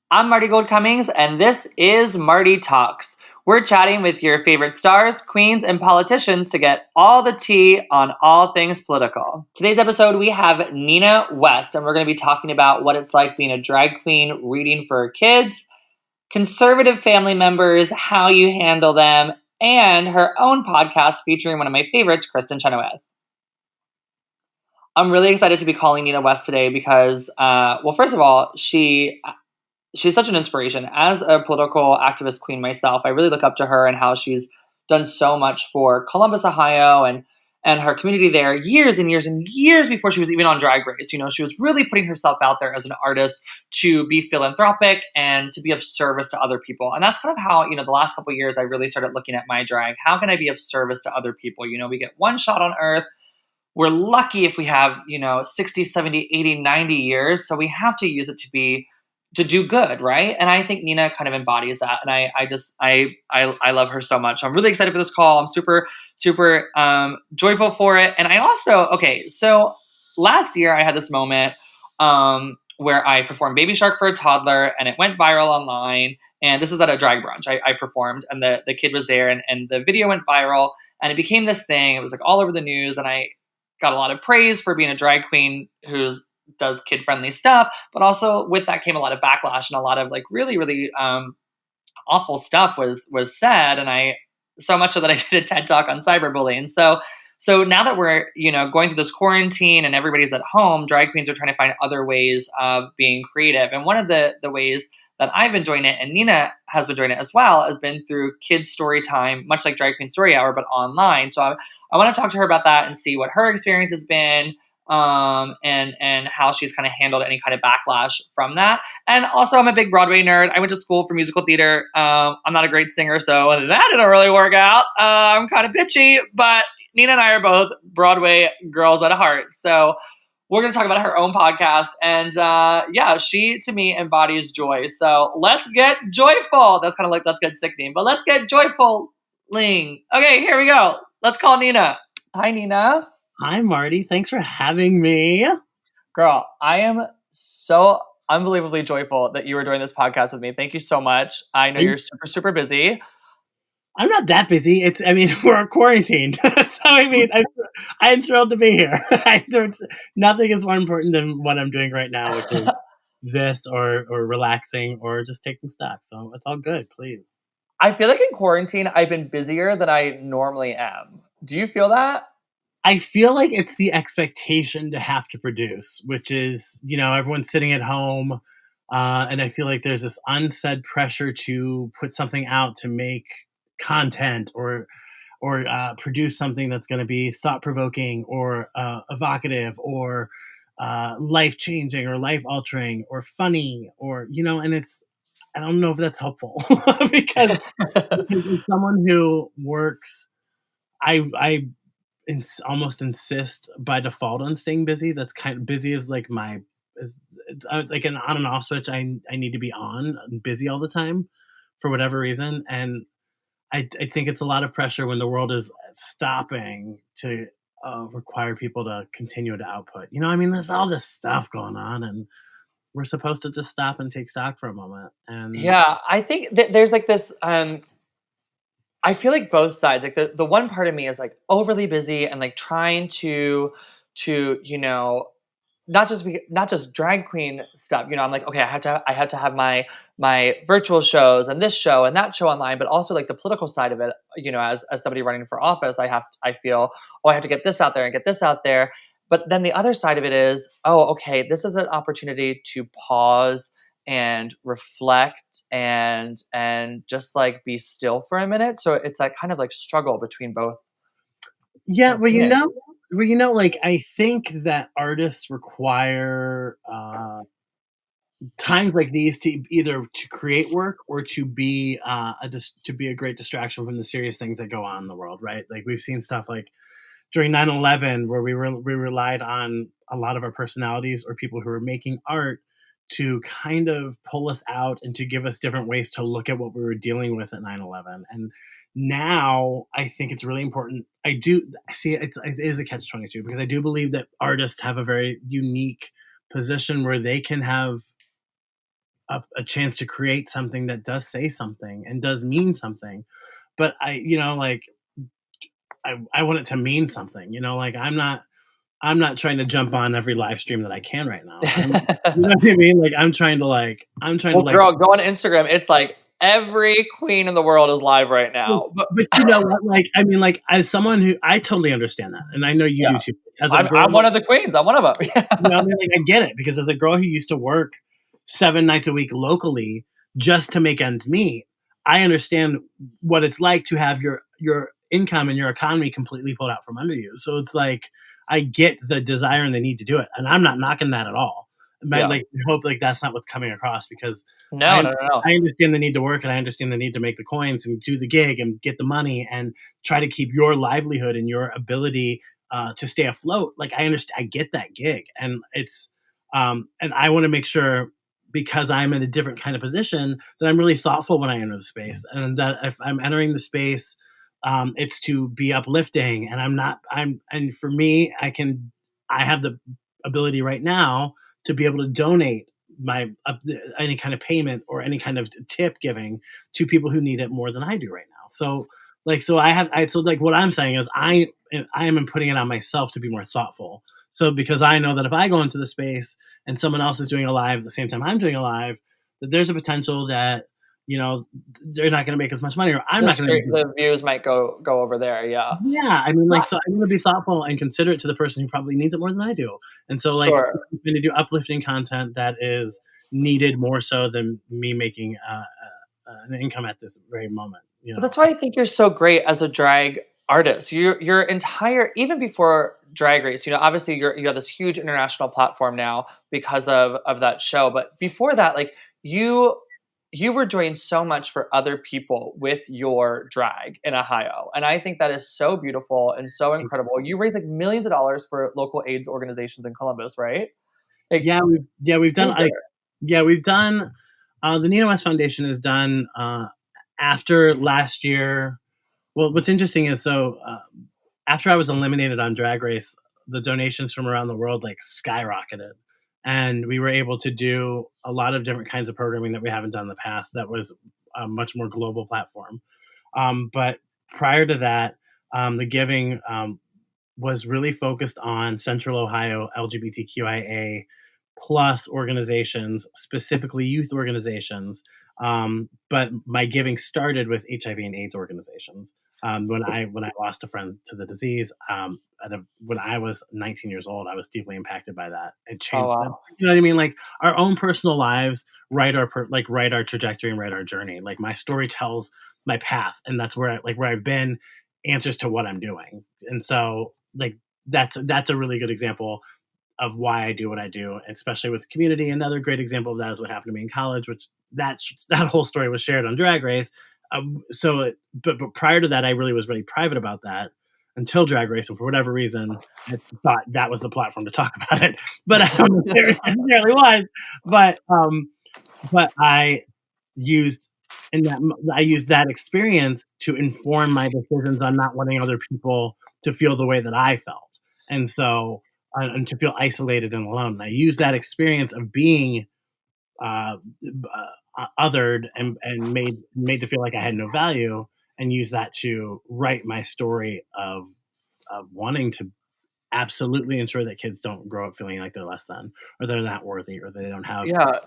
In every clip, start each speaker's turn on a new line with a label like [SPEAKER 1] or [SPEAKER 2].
[SPEAKER 1] I'm Marti Gould Cummings, and this is Marti Talks. We're chatting with your favorite stars, queens, and politicians to get all the tea on all things political. Today's episode, we have Nina West, and we're going to be talking about what it's like being a drag queen reading for her kids, conservative family members, how you handle them, and her own podcast featuring one of my favorites, Kristen Chenoweth. I'm really excited to be calling Nina West today because, first of all, she's such an inspiration. As a political activist queen myself, I really look up to her and how she's done so much for Columbus, Ohio, and her community there years and years and years before she was even on Drag Race. You know, she was really putting herself out there as an artist to be philanthropic and to be of service to other people. And that's kind of how, the last couple of years I really started looking at my drag. How can I be of service to other people? You know, we get one shot on earth. We're lucky if we have, 60, 70, 80, 90 years. So we have to use it to do good, right? And I think Nina kind of embodies that. And I love her so much. I'm really excited for this call. I'm super, super joyful for it. And I also, so last year I had this moment where I performed Baby Shark for a toddler and it went viral online. And this is at a drag brunch. I performed and the kid was there and the video went viral and it became this thing. It was like all over the news and I got a lot of praise for being a drag queen who does kid-friendly stuff, but also with that came a lot of backlash and a lot of like really, really awful stuff was said. And I so much so that I did a TED talk on cyberbullying. So now that we're going through this quarantine and everybody's at home, drag queens are trying to find other ways of being creative. And one of the ways that I've been doing it, and Nina has been doing it as well, has been through kids story time, much like Drag Queen Story Hour, but online. So I want to talk to her about that and see what her experience has been, and how she's kind of handled any kind of backlash from that. And also, I'm a big Broadway nerd. I went to school for musical theater. I'm not a great singer, so that didn't really work out. I'm kind of pitchy, but Nina and I are both Broadway girls at heart. So we're going to talk about her own podcast. And she, to me, embodies joy. So let's get joyful. That's kind of like, let's get sickening, but let's get joyful. Okay, here we go. Let's call Nina. Hi, Nina.
[SPEAKER 2] Hi, Marti. Thanks for having me.
[SPEAKER 1] Girl, I am so unbelievably joyful that you were doing this podcast with me. Thank you so much. I know you're super, super busy.
[SPEAKER 2] I'm not that busy. We're quarantined. So, I'm thrilled to be here. Nothing is more important than what I'm doing right now, which is this or relaxing or just taking stock. So it's all good, please.
[SPEAKER 1] I feel like in quarantine, I've been busier than I normally am. Do you feel that?
[SPEAKER 2] I feel like it's the expectation to have to produce, which is, everyone's sitting at home. And I feel like there's this unsaid pressure to put something out, to make content or produce something that's going to be thought-provoking or evocative or life-changing or life-altering or funny or, and I don't know if that's helpful because as someone who works, I almost insist by default on staying busy. That's kind of busy is like like an on and off switch. I need to be on busy all the time for whatever reason. And I think it's a lot of pressure when the world is stopping to require people to continue to output. There's all this stuff going on and we're supposed to just stop and take stock for a moment. And
[SPEAKER 1] yeah, I think there's like this, I feel like both sides, like the one part of me is like overly busy and like trying to not just drag queen stuff. I'm like, okay, I had to have my virtual shows and this show and that show online, but also like the political side of it. As somebody running for office, I feel, I have to get this out there and get this out there. But then the other side of it is, okay, this is an opportunity to pause and reflect and just like be still for a minute. So it's that kind of like struggle between both.
[SPEAKER 2] Yeah, like I think that artists require times like these to either to create work or to be a great distraction from the serious things that go on in the world, right? Like we've seen stuff like during 9/11 where we relied on a lot of our personalities or people who were making art to kind of pull us out and to give us different ways to look at what we were dealing with at 9/11. And now I think it's really important. I do see it is a catch-22 because I do believe that artists have a very unique position where they can have a chance to create something that does say something and does mean something. But I want it to mean something, like I'm not trying to jump on every live stream that I can right now. You know what I mean? Like I'm trying to
[SPEAKER 1] Well,
[SPEAKER 2] like,
[SPEAKER 1] girl, go on Instagram. It's like every queen in the world is live right now. But
[SPEAKER 2] but you know what? Like, I mean, like as someone who I totally understand that, and I know you
[SPEAKER 1] yeah,
[SPEAKER 2] do too. As a girl,
[SPEAKER 1] I'm one of the queens. I'm one of them.
[SPEAKER 2] I mean, like I get it because as a girl who used to work 7 nights a week locally just to make ends meet, I understand what it's like to have your income and your economy completely pulled out from under you. So it's like I get the desire and the need to do it, and I'm not knocking that at all. But
[SPEAKER 1] Yeah.
[SPEAKER 2] like, I hope like that's not what's coming across because
[SPEAKER 1] No,
[SPEAKER 2] I
[SPEAKER 1] no, no, no.
[SPEAKER 2] I understand the need to work and I understand the need to make the coins and do the gig and get the money and try to keep your livelihood and your ability to stay afloat. Like I understand, I get that gig, and and I want to make sure because I'm in a different kind of position that I'm really thoughtful when I enter the space, and that if I'm entering the space, it's to be uplifting, and I'm not. And for me, I have the ability right now to be able to donate my any kind of payment or any kind of tip giving to people who need it more than I do right now. So so like what I'm saying is I am putting it on myself to be more thoughtful. So because I know that if I go into the space and someone else is doing a live at the same time I'm doing a live, that there's a potential that they're not going to make as much money, or I'm not going to.
[SPEAKER 1] The views might go over there. Yeah.
[SPEAKER 2] Yeah, I mean,
[SPEAKER 1] No,
[SPEAKER 2] like, so I'm going to be thoughtful and considerate to the person who probably needs it more than I do, and so like
[SPEAKER 1] sure.
[SPEAKER 2] I'm going to do uplifting content that is needed more so than me making an income at this very moment.
[SPEAKER 1] But that's why I think you're so great as a drag artist. Your entire even before Drag Race, obviously you have this huge international platform now because of that show. But before that, like you you were doing so much for other people with your drag in Ohio. And I think that is so beautiful and so incredible. You raise like millions of dollars for local AIDS organizations in Columbus, right? Like
[SPEAKER 2] We've done
[SPEAKER 1] major.
[SPEAKER 2] like we've done the Nina West Foundation has done after last year. Well, what's interesting is after I was eliminated on Drag Race, the donations from around the world like skyrocketed, and we were able to do a lot of different kinds of programming that we haven't done in the past. That was a much more global platform. But prior to that, the giving was really focused on Central Ohio LGBTQIA plus organizations, specifically youth organizations. But my giving started with HIV and AIDS organizations. When I lost a friend to the disease, when I was 19 years old, I was deeply impacted by that. It
[SPEAKER 1] Oh
[SPEAKER 2] changed.
[SPEAKER 1] wow.
[SPEAKER 2] You know what I mean? Like our own personal lives write our trajectory and write our journey. Like my story tells my path, and that's where where I've been answers to what I'm doing. And so like that's a really good example of why I do what I do, especially with the community. Another great example of that is what happened to me in college, which that whole story was shared on Drag Race. But prior to that, I really was really private about that until Drag Race, and for whatever reason, I thought that was the platform to talk about it. But I don't know if it necessarily was. But but used I used that experience to inform my decisions on not wanting other people to feel the way that I felt, and so and to feel isolated and alone. And I used that experience of being uh, othered and made to feel like I had no value, and use that to write my story of wanting to absolutely ensure that kids don't grow up feeling like they're less than, or they're not worthy, or they don't have
[SPEAKER 1] Yeah,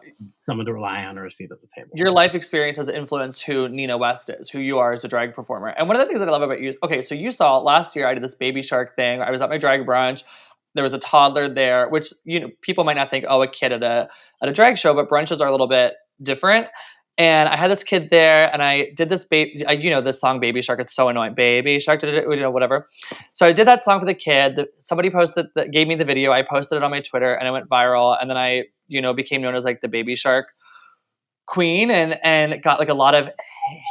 [SPEAKER 2] someone to rely on or a seat at the table.
[SPEAKER 1] your life experience has influenced who Nina West is, who you are as a drag performer. And one of the things that I love about you, okay, so you saw last year I did this baby shark thing. I was at my drag brunch. There was a toddler there, which people might not think, oh, a kid at a drag show, but brunches are a little bit different. And I had this kid there, and I did this baby, this song "Baby Shark." It's so annoying, "Baby Shark," whatever. So I did that song for the kid. Somebody posted that, gave me the video. I posted it on my Twitter, and it went viral. And then I, became known as like the Baby Shark queen, and got like a lot of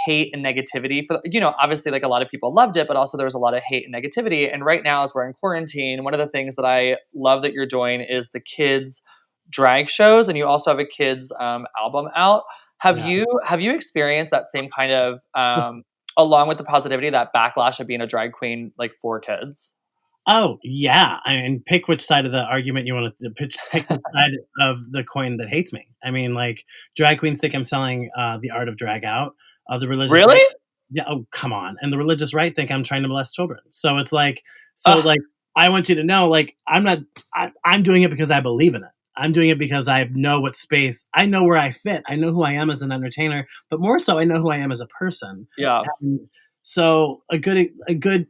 [SPEAKER 1] hate and negativity for obviously like a lot of people loved it, but also there was a lot of hate and negativity. And right now as we're in quarantine, one of the things that I love that you're doing is the kids drag shows, and you also have a kids album out.
[SPEAKER 2] Yeah.
[SPEAKER 1] Have you experienced that same kind of along with the positivity, that backlash of being a drag queen like for kids?
[SPEAKER 2] Oh, yeah, and pick which side of the argument you want to pick the side of the coin that hates me. I mean, like, drag queens think I'm selling, the art of drag out. The religious
[SPEAKER 1] Really?
[SPEAKER 2] right, yeah, oh, come on, and the religious right think I'm trying to molest children. So it's like, so,
[SPEAKER 1] Ugh,
[SPEAKER 2] like, I want you to know, like, I'm doing it because I believe in it. I'm doing it because I know what space I know where I fit. I know who I am as an entertainer, but more so, I know who I am as a person.
[SPEAKER 1] yeah.
[SPEAKER 2] And so a good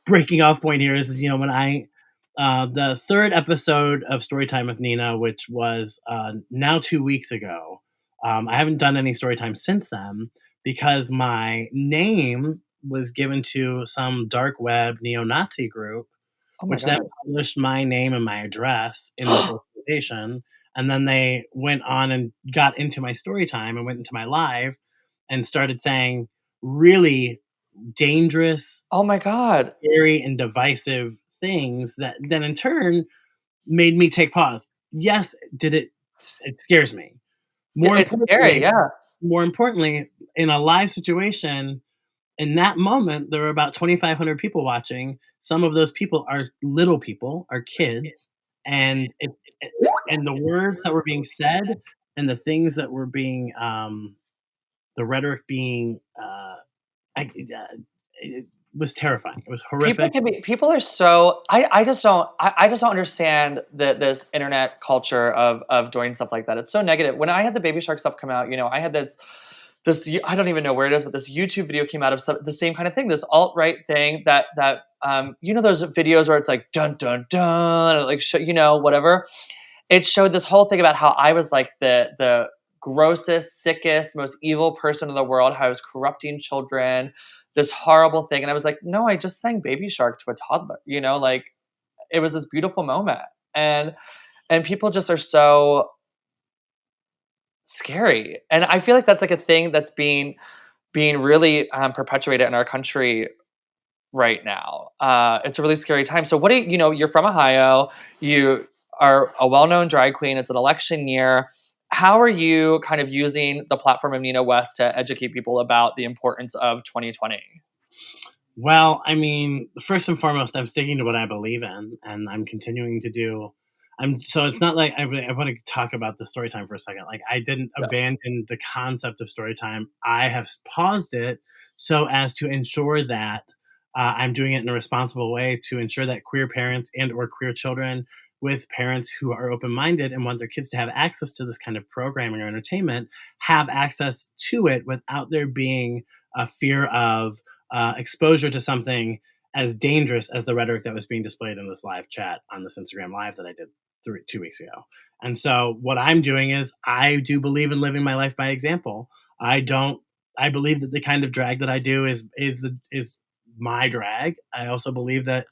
[SPEAKER 2] breaking off point here is, when I the third episode of Storytime with Nina, which was now 2 weeks ago. I haven't done any storytime since then because my name was given to some dark web neo-Nazi group,
[SPEAKER 1] Oh my
[SPEAKER 2] which then
[SPEAKER 1] god.
[SPEAKER 2] published my name and my address in this organization. And then they went on and got into my story time and went into my live and started saying really dangerous,
[SPEAKER 1] Oh my god.
[SPEAKER 2] scary, and divisive things that then in turn made me take pause. Yes, did it? It scares me.
[SPEAKER 1] Yeah,
[SPEAKER 2] More
[SPEAKER 1] it's scary,
[SPEAKER 2] importantly,
[SPEAKER 1] yeah.
[SPEAKER 2] more importantly, in a live situation, in that moment, there were about 2,500 people watching. Some of those people are little people, are kids, and and the words that were being said, and the things that were being, the rhetoric being, it was terrifying. It was horrific.
[SPEAKER 1] People are so I just don't understand this internet culture of doing stuff like that. It's so negative. When I had the Baby Shark stuff come out, I had this I don't even know where it is, but this YouTube video came out of the same kind of thing, this alt right thing that those videos where it's like dun dun dun, and like whatever. It showed this whole thing about how I was like the grossest, sickest, most evil person in the world, how I was corrupting children, this horrible thing. And I was like, no, I just sang Baby Shark to a toddler, like it was this beautiful moment. And people just are so scary. And I feel like that's like a thing that's being really perpetuated in our country right now. It's a really scary time. So what do you're from Ohio, you are a well-known drag queen, it's an election year. How are you kind of using the platform of Nina West to educate people about the importance of 2020?
[SPEAKER 2] Well, I mean, first and foremost, I'm sticking to what I believe in, and I'm continuing to do. So it's not like I want to talk about the story time for a second. Like I didn't
[SPEAKER 1] Yeah.
[SPEAKER 2] abandon the concept of story time. I have paused it so as to ensure that I'm doing it in a responsible way to ensure that queer parents and or queer children with parents who are open-minded and want their kids to have access to this kind of programming or entertainment have access to it without there being a fear of exposure to something as dangerous as the rhetoric that was being displayed in this live chat on this Instagram live that I did 2 weeks ago. And so what I'm doing is I do believe in living my life by example. I don't. I believe that the kind of drag that I do is my drag. I also believe that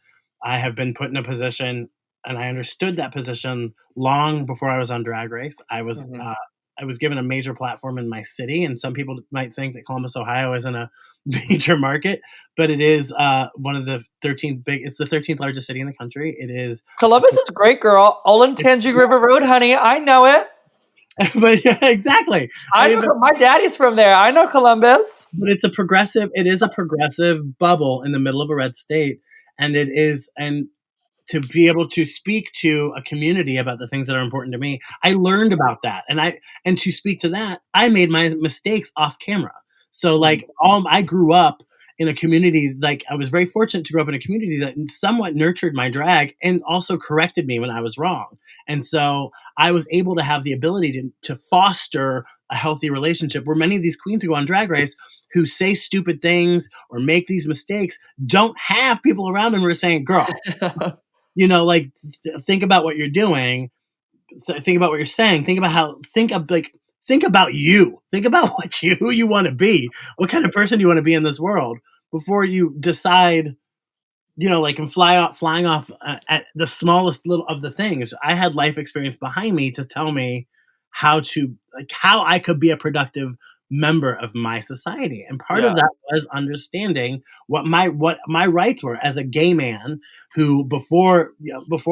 [SPEAKER 2] I have been put in a position, and I understood that position long before I was on Drag Race.
[SPEAKER 1] Mhm.
[SPEAKER 2] I was given a major platform in my city, and some people might think that Columbus, Ohio, isn't a major market, but it is one of the 13 big. It's the 13th largest city in the country. It is, a,
[SPEAKER 1] Columbus is great, girl. Olentangy River Road, honey. I know it.
[SPEAKER 2] but yeah, exactly.
[SPEAKER 1] I
[SPEAKER 2] I mean,
[SPEAKER 1] know my daddy's from there. I know Columbus.
[SPEAKER 2] but it's a progressive. It is a progressive bubble in the middle of a red state, and it is, and to be able to speak to a community about the things that are important to me. I learned about that. And to speak to that, I made my mistakes off camera. So
[SPEAKER 1] Mhm.
[SPEAKER 2] like I grew up in a community, like I was very fortunate to grow up in a community that somewhat nurtured my drag and also corrected me when I was wrong. And so I was able to have the ability to foster a healthy relationship where many of these queens who go on Drag Race who say stupid things or make these mistakes don't have people around them who are saying, girl, like think about what you're doing, think about what you're saying, think about you, think about who you want to be, what kind of person you want to be in this world before you decide, like, and flying off at the smallest little of the things. I had life experience behind me to tell me how I could be a productive member of my society. And part of
[SPEAKER 1] Yeah.
[SPEAKER 2] that was understanding what my rights were as a gay man who before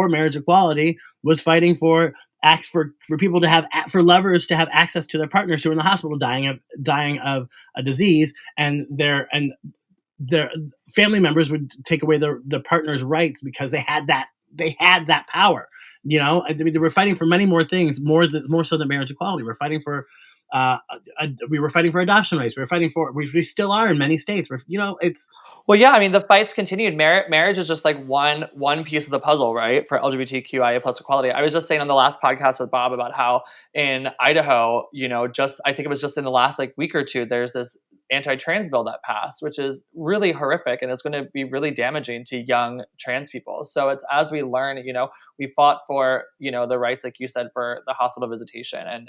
[SPEAKER 2] marriage equality was fighting for acts for people to have for lovers to have access to their partners who are in the hospital dying of a disease, and their family members would take away the partner's rights because they had that power. I mean, they were fighting for many more things, more so than marriage equality. We're fighting for uh, we were fighting for adoption rights. We still are in many states. It's
[SPEAKER 1] Well, yeah, I mean, the fights continued. Marriage is just like one piece of the puzzle, right? For LGBTQIA plus equality. I was just saying on the last podcast with Bob about how in Idaho, just I think it was just in the last like week or two, there's this anti-trans bill that passed, which is really horrific and it's going to be really damaging to young trans people. So it's as we learn, we fought for, the rights, like you said, for the hospital visitation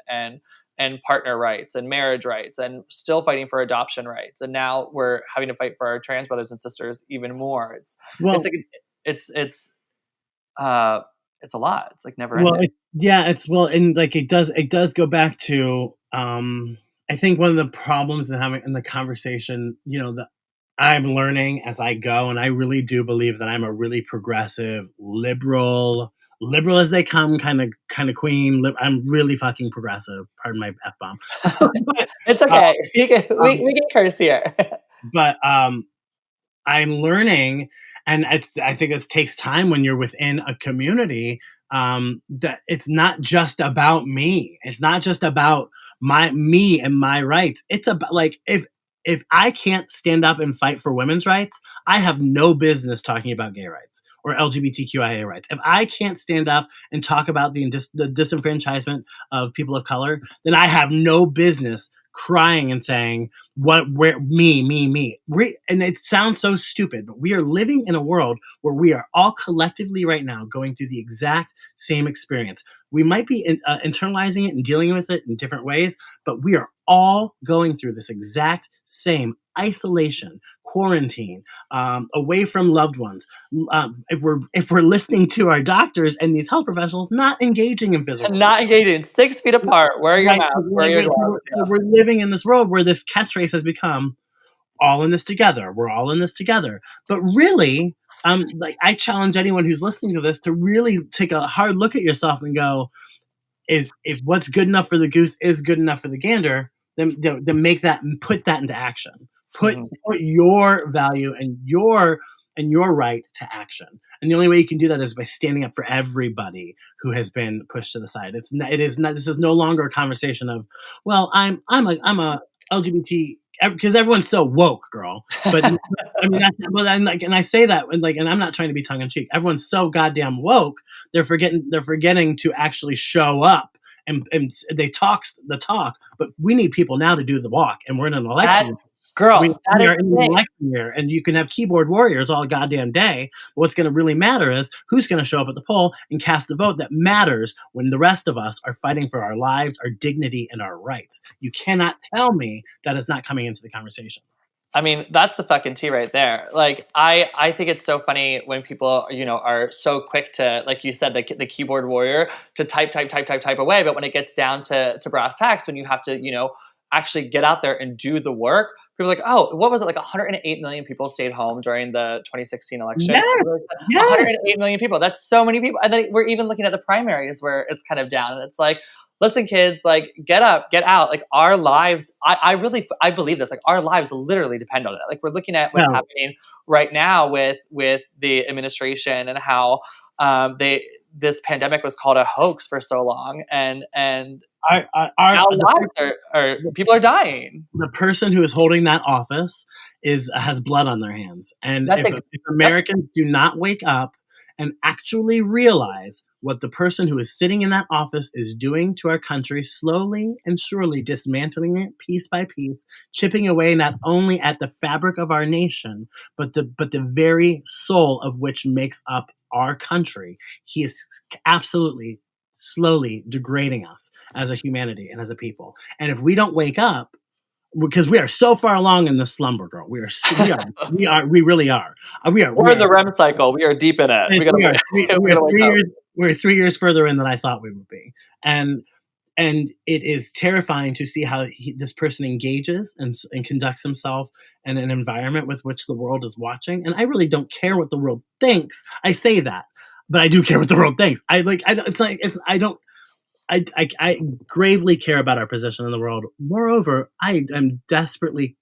[SPEAKER 1] and partner rights and marriage rights and still fighting for adoption rights. And now we're having to fight for our trans brothers and sisters even more. It's
[SPEAKER 2] well,
[SPEAKER 1] like, it's, uh, it's a lot. It's like never
[SPEAKER 2] well,
[SPEAKER 1] ending.
[SPEAKER 2] and like it does go back to I think one of the problems in having in the conversation, that I'm learning as I go, and I really do believe that I'm a really progressive, liberal as they come, kind of queen. I'm really fucking progressive. Pardon my f bomb. but
[SPEAKER 1] It's
[SPEAKER 2] uh,
[SPEAKER 1] okay. We,
[SPEAKER 2] um,
[SPEAKER 1] we get curse here.
[SPEAKER 2] but I'm learning, and I think it takes time when you're within a community. That it's not just about me. It's not just about me and my rights. It's about, like, if I can't stand up and fight for women's rights, I have no business talking about gay rights or LGBTQIA rights. If I can't stand up and talk about the disenfranchisement of people of color, then I have no business crying and saying, where me. And it sounds so stupid, but we are living in a world where we are all collectively right now going through the exact same experience. We might be internalizing it and dealing with it in different ways, but we are all going through this exact same isolation, quarantine, away from loved ones. If we're listening to our doctors and these health professionals, not engaging in physical
[SPEAKER 1] Not engaging. 6 feet apart. Wear your
[SPEAKER 2] right.
[SPEAKER 1] mask. Wear your
[SPEAKER 2] We're,
[SPEAKER 1] gloves.
[SPEAKER 2] so we're living in this world where this catchphrase has become all in this together. We're all in this together. But really, like, I challenge anyone who's listening to this to really take a hard look at yourself and go, if what's good enough for the goose is good enough for the gander, then make that and put that into action. Put
[SPEAKER 1] Mhm.
[SPEAKER 2] put your value and your right to action. And the only way you can do that is by standing up for everybody who has been pushed to the side. It is not. This is no longer a conversation of, well, I'm a LGBT, because everyone's so woke, girl. But I mean, and I say that, and I'm not trying to be tongue in cheek. Everyone's so goddamn woke, they're forgetting to actually show up, and they talk the talk, but we need people now to do the walk, and we're in an election
[SPEAKER 1] That
[SPEAKER 2] year. we,
[SPEAKER 1] girl, that
[SPEAKER 2] we
[SPEAKER 1] is
[SPEAKER 2] are in
[SPEAKER 1] the
[SPEAKER 2] an
[SPEAKER 1] thing.
[SPEAKER 2] election year, and you can have keyboard warriors all goddamn day, but what's going to really matter is who's going to show up at the poll and cast the vote that matters when the rest of us are fighting for our lives, our dignity, and our rights. You cannot tell me that is not coming into the conversation.
[SPEAKER 1] I mean, that's the fucking tea right there. Like, I think it's so funny when people, are so quick to, like you said, the keyboard warrior to type away. But when it gets down to brass tacks, when you have to, actually get out there and do the work, people are like, oh, what was it? Like 108 million people stayed home during the 2016 election.
[SPEAKER 2] Yes,
[SPEAKER 1] It was
[SPEAKER 2] yes.
[SPEAKER 1] 108 million people. That's so many people. And then we're even looking at the primaries where it's kind of down. And it's like, listen, kids, like, get up, get out. Like, our lives, I believe this, like, our lives literally depend on it. Like, we're looking at what's
[SPEAKER 2] Well,
[SPEAKER 1] happening right now with the administration and how this pandemic was called a hoax for so long. And
[SPEAKER 2] our
[SPEAKER 1] now
[SPEAKER 2] the
[SPEAKER 1] lives are people are dying.
[SPEAKER 2] the person who is holding that office has blood on their hands. And
[SPEAKER 1] That's
[SPEAKER 2] if
[SPEAKER 1] yep.
[SPEAKER 2] Americans do not wake up and actually realize what the person who is sitting in that office is doing to our country, slowly and surely dismantling it piece by piece, chipping away not only at the fabric of our nation, but the very soul of which makes up our country, he is absolutely slowly degrading us as a humanity and as a people. And if we don't wake up, because we are so far along in the slumber, girl, we really are. We are
[SPEAKER 1] We're
[SPEAKER 2] we
[SPEAKER 1] in
[SPEAKER 2] are
[SPEAKER 1] the REM cycle. We are deep in it. We gotta
[SPEAKER 2] we are
[SPEAKER 1] wake.
[SPEAKER 2] three,
[SPEAKER 1] We
[SPEAKER 2] we are
[SPEAKER 1] gotta wake
[SPEAKER 2] 3 years
[SPEAKER 1] up.
[SPEAKER 2] we're 3 years further in than I thought we would be. And it is terrifying to see how this person engages and conducts himself in an environment with which the world is watching. And I really don't care what the world thinks. I say that, but I do care what the world thinks. I don't. I gravely care about our position in the world. Moreover, I am desperately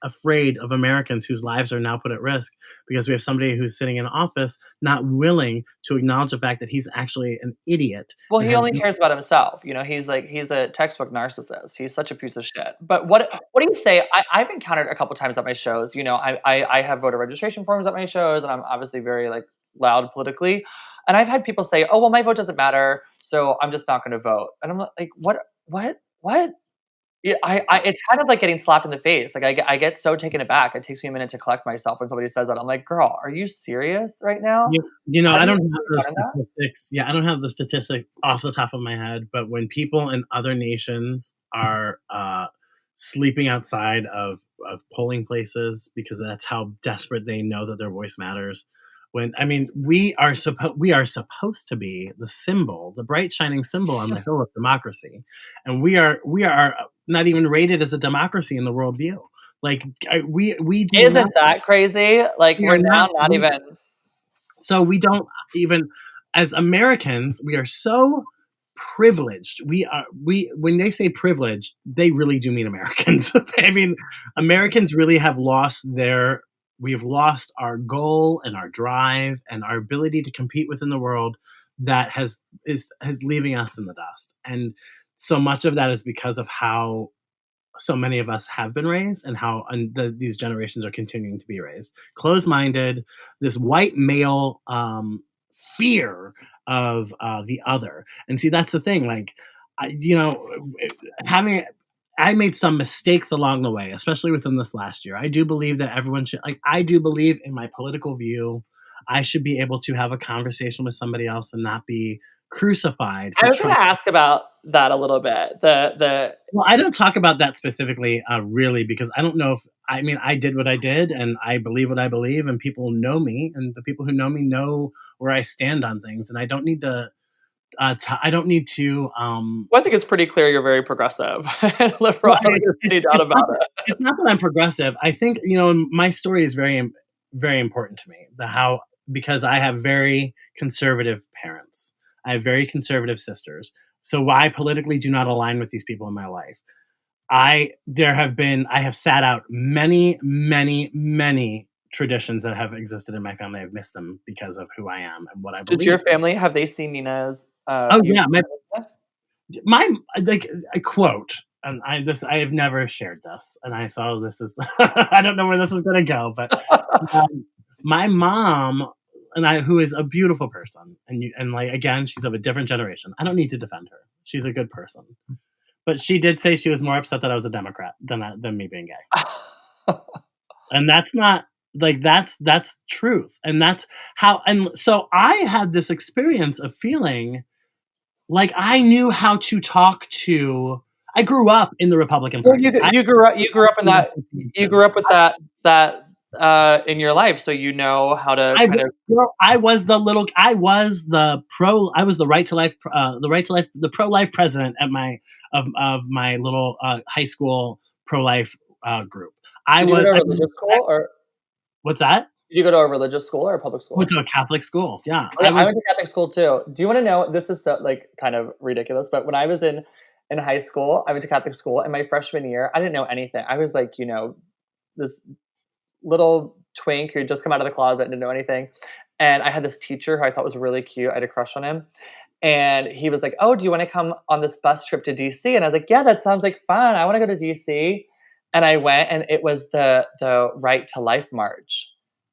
[SPEAKER 2] afraid of Americans whose lives are now put at risk because we have somebody who's sitting in office not willing to acknowledge the fact that he's actually an idiot
[SPEAKER 1] Well,
[SPEAKER 2] and
[SPEAKER 1] he
[SPEAKER 2] has
[SPEAKER 1] only cares about himself, he's a textbook narcissist, he's such a piece of shit. But what do you say? I've encountered a couple times at my shows, I have voter registration forms at my shows, and I'm obviously very, like, loud politically, and I've had people say, "Oh, well, my vote doesn't matter, so I'm just not gonna vote." And I'm like, "What? What? What?" Yeah, it's kind of like getting slapped in the face, like, I get so taken aback, it takes me a minute to collect myself when somebody says that, I'm like, "Girl, are you serious right now?
[SPEAKER 2] I
[SPEAKER 1] Have you
[SPEAKER 2] don't have
[SPEAKER 1] really
[SPEAKER 2] the
[SPEAKER 1] done that?"
[SPEAKER 2] statistics. Yeah, I don't have the statistics off the top of my head, but when people in other nations are sleeping outside of polling places because that's how desperate they know that their voice matters. When I mean, we are supposed to be the symbol, the bright shining symbol on the hill of democracy, and we are not even rated as a democracy in the worldview. Like we do not
[SPEAKER 1] Isn't that crazy? Like,
[SPEAKER 2] we
[SPEAKER 1] we're
[SPEAKER 2] are not
[SPEAKER 1] now not even.
[SPEAKER 2] so we don't even, as Americans, we are so privileged. We when they say privileged, they really do mean Americans. I mean, Americans really have lost their we've lost our goal and our drive and our ability to compete within the world that has leaving us in the dust. And so much of that is because of how so many of us have been raised and how these generations are continuing to be raised. Closed-minded, this white male fear of the other. And see, that's the thing. Like, having I made some mistakes along the way, especially within this last year. I do believe that everyone should, like, I do believe in my political view. I should be able to have a conversation with somebody else and not be crucified
[SPEAKER 1] I
[SPEAKER 2] for
[SPEAKER 1] was gonna
[SPEAKER 2] trying.
[SPEAKER 1] ask about that a little bit. The
[SPEAKER 2] Well, I don't talk about that specifically, really, because I don't know if I mean I did what I did, and I believe what I believe, and people know me, and the people who know me know where I stand on things, and I don't need to. I don't need to.
[SPEAKER 1] Well, I think it's pretty clear you're very progressive and liberal.
[SPEAKER 2] Well,
[SPEAKER 1] I don't think there's any doubt about it.
[SPEAKER 2] it's not that I'm progressive. I think my story is very important to me. The how Because I have very conservative parents. I have very conservative sisters. So I politically do not align with these people in my life. I have sat out many, many, many traditions that have existed in my family. I've missed them because of who I am and what I
[SPEAKER 1] Did your
[SPEAKER 2] believe.
[SPEAKER 1] family, have they seen Nina's,
[SPEAKER 2] Oh
[SPEAKER 1] you
[SPEAKER 2] yeah, my like a quote, and I have never shared this, and I saw this is I don't know where this is gonna go, but um, my mom and I, who is a beautiful person, and like again, she's of a different generation. I don't need to defend her. She's a good person. But she did say she was more upset that I was a Democrat than me being gay. And that's not like that's truth. And that's how and so I had this experience of feeling like I knew how to talk to I grew up in the Republican
[SPEAKER 1] Well,
[SPEAKER 2] Party.
[SPEAKER 1] you grew up in that you grew up with in your life, so you know how to
[SPEAKER 2] I
[SPEAKER 1] kind of.
[SPEAKER 2] I was the right to life the pro life president at my little high school pro life group.
[SPEAKER 1] Did you go to a
[SPEAKER 2] I
[SPEAKER 1] religious school, or
[SPEAKER 2] What's that?
[SPEAKER 1] did you go to a religious school or a public
[SPEAKER 2] Went
[SPEAKER 1] school?
[SPEAKER 2] to a Catholic school. Yeah,
[SPEAKER 1] Oh, yeah, I went to Catholic school too. Do you wanna know, this is so, like, kind of ridiculous, but when I was in high school, I went to Catholic school, and my freshman year, I didn't know anything. I was like, this little twink who had just come out of the closet and didn't know anything. And I had this teacher who I thought was really cute. I had a crush on him. And he was like, "Oh, do you want to come on this bus trip to DC?" And I was like, "Yeah, that sounds like fun. I want to go to DC." And I went, and it was the Right to Life March.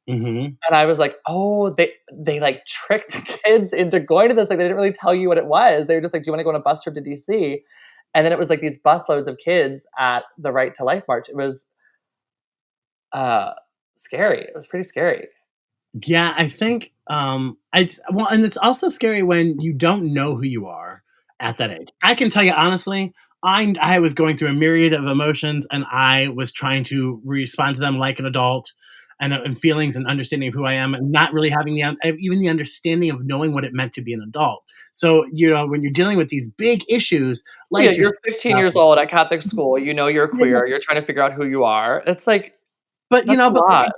[SPEAKER 2] Hmm.
[SPEAKER 1] And I was like, "Oh, they like tricked kids into going to this. Like, they didn't really tell you what it was. They were just like, 'Do you want to go on a bus trip to DC?'" And then it was like these busloads of kids at the Right to Life March. It was uh scary. It was pretty scary.
[SPEAKER 2] Yeah, I think well, and it's also scary when you don't know who you are at that age. I can tell you honestly, I was going through a myriad of emotions, and I was trying to respond to them like an adult, and feelings and understanding of who I am, and not really having even the understanding of knowing what it meant to be an adult. So when you're dealing with these big issues
[SPEAKER 1] Oh, yeah,
[SPEAKER 2] like your
[SPEAKER 1] you're 15 years old at Catholic school, you're
[SPEAKER 2] yeah, yeah.
[SPEAKER 1] queer, you're trying to figure out who you are. It's like,
[SPEAKER 2] But
[SPEAKER 1] that's a
[SPEAKER 2] but like
[SPEAKER 1] lot.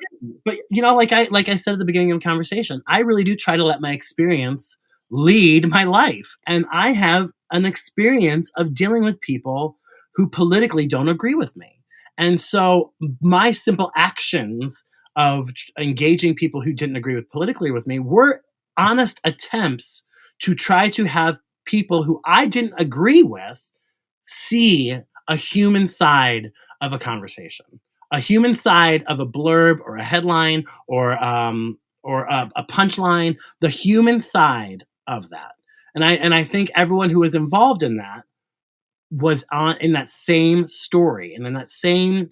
[SPEAKER 2] again, like I said at the beginning of the conversation, I really do try to let my experience lead my life, and I have an experience of dealing with people who politically don't agree with me, And so my simple actions of engaging people who didn't agree with politically with me were honest attempts to try to have people who I didn't agree with see a human side of a conversation, a human side of a blurb or a headline or a punchline, the human side of that. And I think everyone who was involved in that was on in that same story and in that same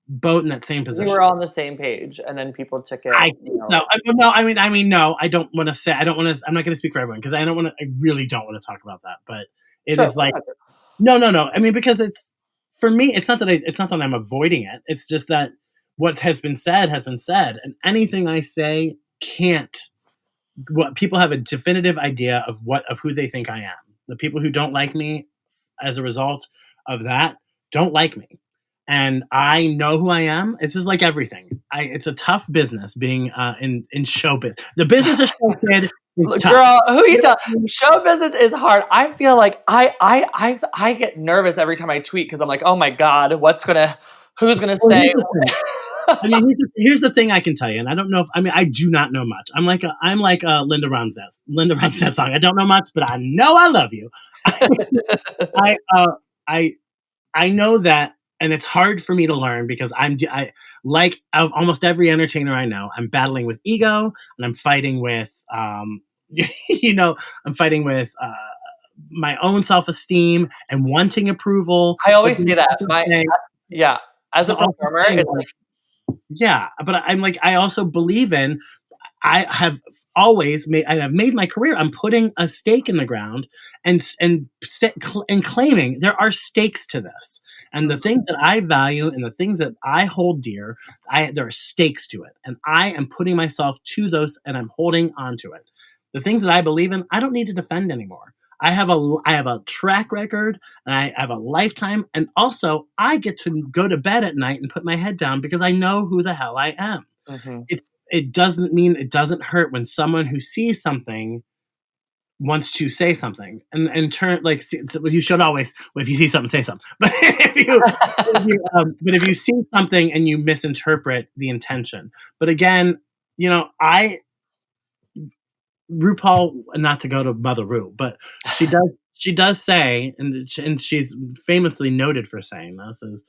[SPEAKER 2] boat in that same
[SPEAKER 1] You were
[SPEAKER 2] position.
[SPEAKER 1] on the same page, and then people took it,
[SPEAKER 2] I
[SPEAKER 1] you
[SPEAKER 2] think so.
[SPEAKER 1] know.
[SPEAKER 2] No, I mean, no. I don't want to say. I don't want to. I'm not going to speak for everyone because I don't want to. I really don't want to talk about that. But it
[SPEAKER 1] Sure,
[SPEAKER 2] is like no, no, no. I mean, because it's for me. It's not that I'm avoiding it. It's just that what has been said, and anything I say can't. What people have a definitive idea of who they think I am. The people who don't like me as a result of that don't like me. And I know who I am. It's just like everything. It's a tough business being in showbiz. The business of show kid is tough.
[SPEAKER 1] Girl, who you tell? Show business is hard. I feel like I get nervous every time I tweet because I'm like, oh my god, who's gonna
[SPEAKER 2] Well,
[SPEAKER 1] say?
[SPEAKER 2] I mean, here's the thing I can tell you, and I don't know if I do not know much. I'm like a Linda Ronstadt song. I don't know much, but I know I love you. I I I know that, and it's hard for me to learn because like almost every entertainer I know, I'm battling with ego and I'm fighting with I'm fighting with my own self esteem and wanting approval,
[SPEAKER 1] I
[SPEAKER 2] but
[SPEAKER 1] always
[SPEAKER 2] then
[SPEAKER 1] say that. Yeah, as a
[SPEAKER 2] also
[SPEAKER 1] performer,
[SPEAKER 2] saying
[SPEAKER 1] it's like
[SPEAKER 2] yeah, but I'm like I also believe in I have I have made my career. I'm putting a stake in the ground and claiming there are stakes to this. And the things that I value and the things that I hold dear, there are stakes to it. And I am putting myself to those and I'm holding on to it. The things that I believe in, I don't need to defend anymore. I have a track record and I have a lifetime. And also I get to go to bed at night and put my head down because I know who the hell I am.
[SPEAKER 1] mhm.
[SPEAKER 2] It doesn't mean it doesn't hurt when someone who sees something wants to say something and turn like so you should always well, if you see something say something but if you see something and you misinterpret the intention but again I RuPaul, not to go to Mother Ru, but she does say and she's famously noted for saying this is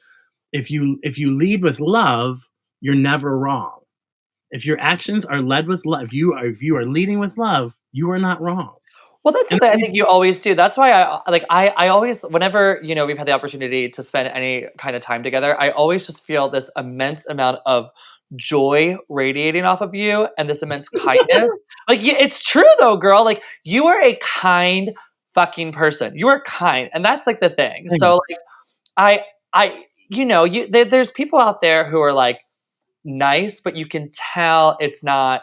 [SPEAKER 2] if you lead with love you're never wrong. If your actions are led with love, if you are leading with love, you are not wrong.
[SPEAKER 1] Well, that's
[SPEAKER 2] And
[SPEAKER 1] something I think you always do. That's why I always whenever, we've had the opportunity to spend any kind of time together, I always just feel this immense amount of joy radiating off of you and this immense kindness. Like it's true though, girl. Like you are a kind fucking person. You are kind, and that's like the thing. So like there's people out there who are like nice, but you can tell it's not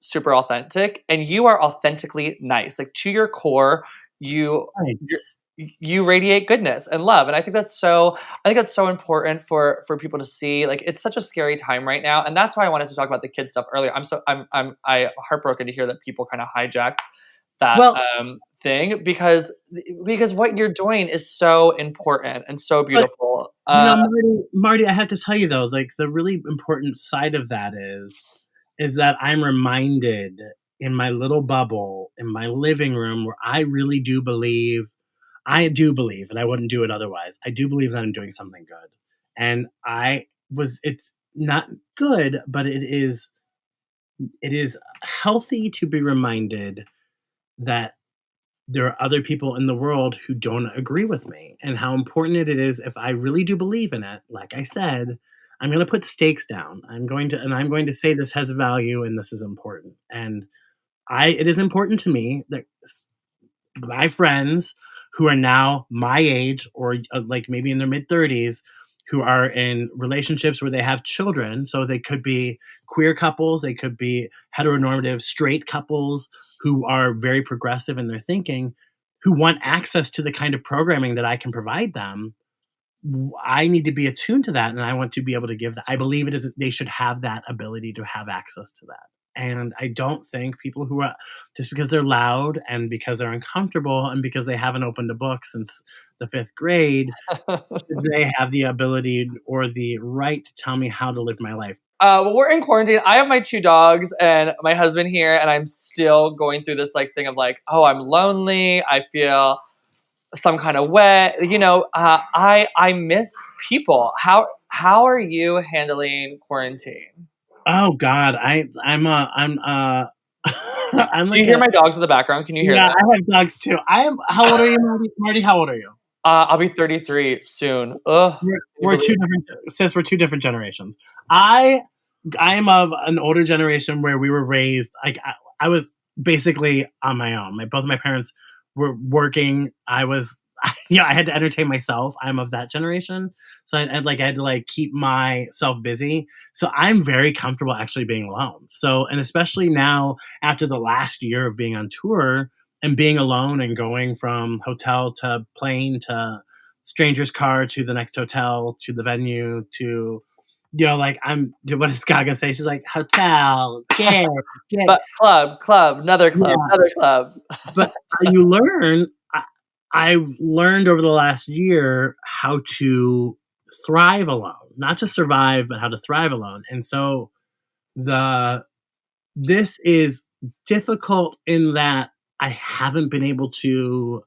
[SPEAKER 1] super authentic, and you are authentically nice. Like to your core, you're,
[SPEAKER 2] Thanks.
[SPEAKER 1] you radiate goodness and love, and I think that's so important for people to see. Like it's such a scary time right now, and that's why I wanted to talk about the kid stuff earlier. I'm heartbroken to hear that people kind of hijacked that
[SPEAKER 2] Well,
[SPEAKER 1] thing because what you're doing is so important and so
[SPEAKER 2] but
[SPEAKER 1] beautiful.
[SPEAKER 2] Marty, I have to tell you though, like the really important side of that is that I'm reminded in my little bubble in my living room where I do believe, and I wouldn't do it otherwise. I do believe that I'm doing something good. And it's not good, but it is healthy to be reminded that there are other people in the world who don't agree with me and how important it is if I really do believe in it. Like I said, I'm going to put stakes down. I'm going to say this has value and this is important. And it is important to me that my friends who are now my age or like maybe in their mid 30s who are in relationships where they have children, so they could be queer couples, they could be heteronormative straight couples who are very progressive in their thinking, who want access to the kind of programming that I can provide them. I need to be attuned to that and I want to be able to give that. I believe they should have that ability to have access to that. And I don't think people who are, just because they're loud and because they're uncomfortable and because they haven't opened a book since the 5th grade, should they have the ability or the right to tell me how to live my life.
[SPEAKER 1] Well, we're in quarantine. I have my 2 dogs and my husband here, and I'm still going through this like thing of like, oh, I'm lonely. I feel some kind of way. I miss people. How are you handling quarantine?
[SPEAKER 2] Oh God, I'm I'm
[SPEAKER 1] Do you
[SPEAKER 2] like
[SPEAKER 1] hear
[SPEAKER 2] a
[SPEAKER 1] my dogs in the background? Can you hear
[SPEAKER 2] yeah.
[SPEAKER 1] them?
[SPEAKER 2] I have dogs too. I am. How old are you, Marty? Marty, how old are you?
[SPEAKER 1] I'll be 33 soon. Ugh, can you
[SPEAKER 2] We're
[SPEAKER 1] believe
[SPEAKER 2] two
[SPEAKER 1] it?
[SPEAKER 2] different. Sis, we're 2 different generations. I I am of an older generation where we were raised like I was basically on my own. Both of my parents were working. I was I had to entertain myself. I'm of that generation, so I had to like keep myself busy. So I'm very comfortable actually being alone. So and especially now after the last year of being on tour and being alone and going from hotel to plane to stranger's car to the next hotel to the venue to like what does Gaga say? She's like hotel, get.
[SPEAKER 1] But club, another club,
[SPEAKER 2] Yeah,
[SPEAKER 1] another club.
[SPEAKER 2] but you learn. I learned over the last year how to thrive alone, not just survive, but how to thrive alone. And so the this is difficult in that I haven't been able to.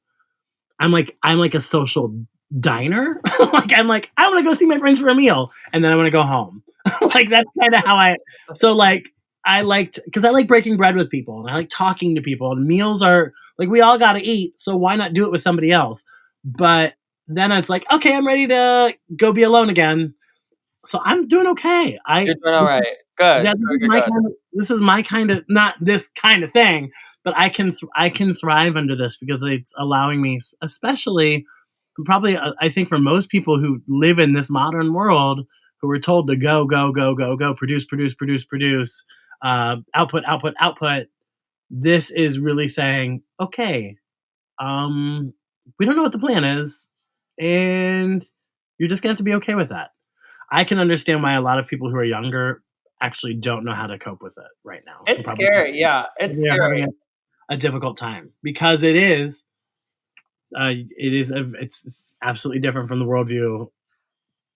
[SPEAKER 2] I'm like a social diner. I'm like I want to go see my friends for a meal, and then I want to go home. Like that's kind of how I. So like I liked because I like breaking bread with people and I like talking to people. And meals are like we all got to eat, so why not do it with somebody else? But then it's like okay, I'm ready to go be alone again. So I'm doing okay.
[SPEAKER 1] You're doing all right. Good,
[SPEAKER 2] Yeah,
[SPEAKER 1] good, good, good.
[SPEAKER 2] this is my kind of not this kind of thing, but I can thrive under this because it's allowing me, especially probably I think for most people who live in this modern world who are told to go go go go go produce produce produce produce output output output. This is really saying okay, um, we don't know what the plan is, and you're just gonna have to be okay with that. I can understand why a lot of people who are younger actually don't know how to cope with it right now. And
[SPEAKER 1] It's scary. Yeah, it's
[SPEAKER 2] probably are having
[SPEAKER 1] scary.
[SPEAKER 2] a difficult time because it's absolutely different from the worldview.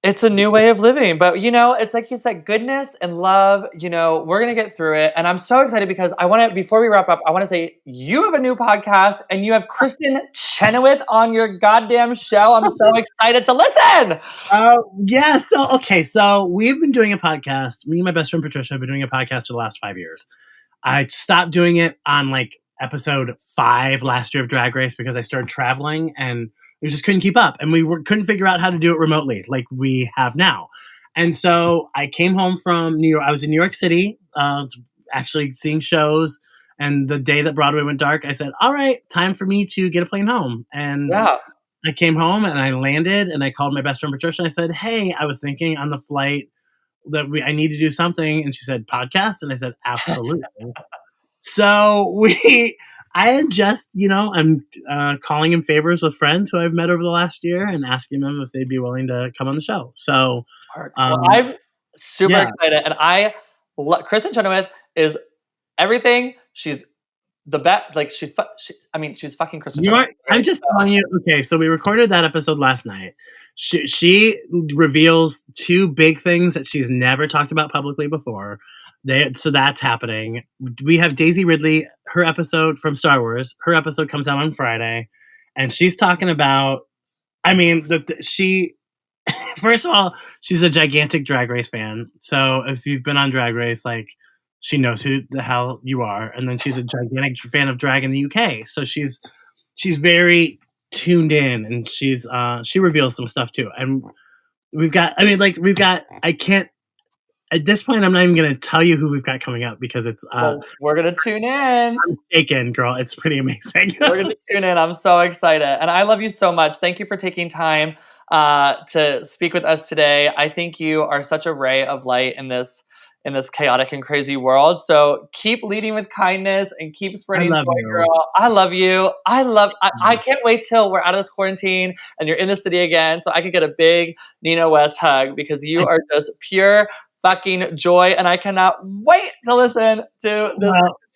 [SPEAKER 1] It's a new way of living, but it's like you said, goodness and love. We're gonna get through it, and I'm so excited because I want to. Before we wrap up, I want to say you have a new podcast, and you have Kristen Chenoweth on your goddamn show. I'm so excited to listen.
[SPEAKER 2] Yeah. So okay. So we've been doing a podcast. Me and my best friend Patricia have been doing a podcast for the last 5 years. I stopped doing it on like episode 5 last year of Drag Race because I started traveling and we just couldn't keep up and couldn't figure out how to do it remotely like we have now. And so I came home from New York. I was in New York City, actually seeing shows. And the day that Broadway went dark, I said, all right, time for me to get a plane home. And
[SPEAKER 1] Yeah,
[SPEAKER 2] I came home and I landed and I called my best friend Patricia. And I said, hey, I was thinking on the flight that I need to do something. And she said, podcast. And I said, absolutely. So I had just, I'm calling in favors with friends who I've met over the last year and asking them if they'd be willing to come on the show. So,
[SPEAKER 1] well,
[SPEAKER 2] um,
[SPEAKER 1] I'm super
[SPEAKER 2] yeah,
[SPEAKER 1] excited, and Kristen Chenoweth is everything. She's the best. Like I mean, she's fucking Kristen Chenoweth,
[SPEAKER 2] I'm
[SPEAKER 1] right?
[SPEAKER 2] just
[SPEAKER 1] So,
[SPEAKER 2] telling you. Okay, so we recorded that episode last night. She reveals 2 big things that she's never talked about publicly before. So that's happening. We have Daisy Ridley, her episode from Star Wars. Her episode comes out on Friday, and she's talking about. I mean, she first of all, she's a gigantic Drag Race fan. So if you've been on Drag Race, like she knows who the hell you are, and then she's a gigantic fan of drag in the UK. So she's very tuned in, and she reveals some stuff too. And I can't at this point. I'm not even going to tell you who we've got coming up because it's
[SPEAKER 1] well, we're gonna tune in.
[SPEAKER 2] I'm taken, girl. It's pretty amazing.
[SPEAKER 1] We're gonna tune in. I'm so excited, and I love you so much. Thank you for taking time to speak with us today. I think you are such a ray of light in this chaotic and crazy world. So keep leading with kindness and keep
[SPEAKER 2] I
[SPEAKER 1] spreading
[SPEAKER 2] love
[SPEAKER 1] joy,
[SPEAKER 2] you.
[SPEAKER 1] girl. I love you. I can't wait till we're out of this quarantine and you're in the city again, so I can get a big Nina West hug because you are just pure fucking joy, and I cannot wait to listen to this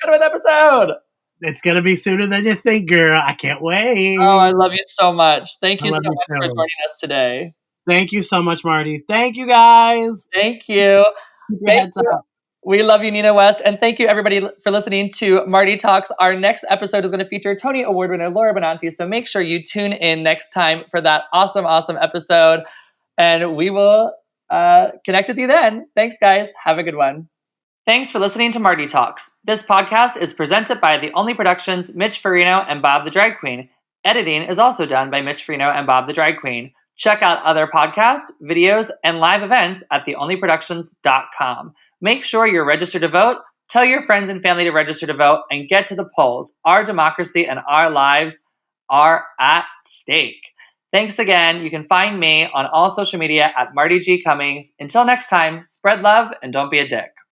[SPEAKER 2] Well,
[SPEAKER 1] episode.
[SPEAKER 2] it's going to be sooner than you think, girl. I can't wait.
[SPEAKER 1] Oh, I love you so much. Thank
[SPEAKER 2] I
[SPEAKER 1] you so
[SPEAKER 2] love you
[SPEAKER 1] much for
[SPEAKER 2] too.
[SPEAKER 1] joining us today.
[SPEAKER 2] Thank you so much, Marty. Thank you, guys.
[SPEAKER 1] Thank you.
[SPEAKER 2] Keep your
[SPEAKER 1] Thank
[SPEAKER 2] heads
[SPEAKER 1] you.
[SPEAKER 2] up.
[SPEAKER 1] We love you, Nina West. And thank you, everybody, for listening to Marti Talks. Our next episode is going to feature Tony Award winner Laura Benanti. So make sure you tune in next time for that awesome, awesome episode. And we will connect with you then. Thanks, guys. Have a good one. Thanks for listening to Marti Talks. This podcast is presented by The Only Productions, Mitch Farino, and Bob the Drag Queen. Editing is also done by Mitch Farino and Bob the Drag Queen. Check out other podcasts, videos, and live events at theonlyproductions.com. Make sure you're registered to vote, tell your friends and family to register to vote, and get to the polls. Our democracy and our lives are at stake. Thanks again. You can find me on all social media at Marti G. Cummings. Until next time, spread love and don't be a dick.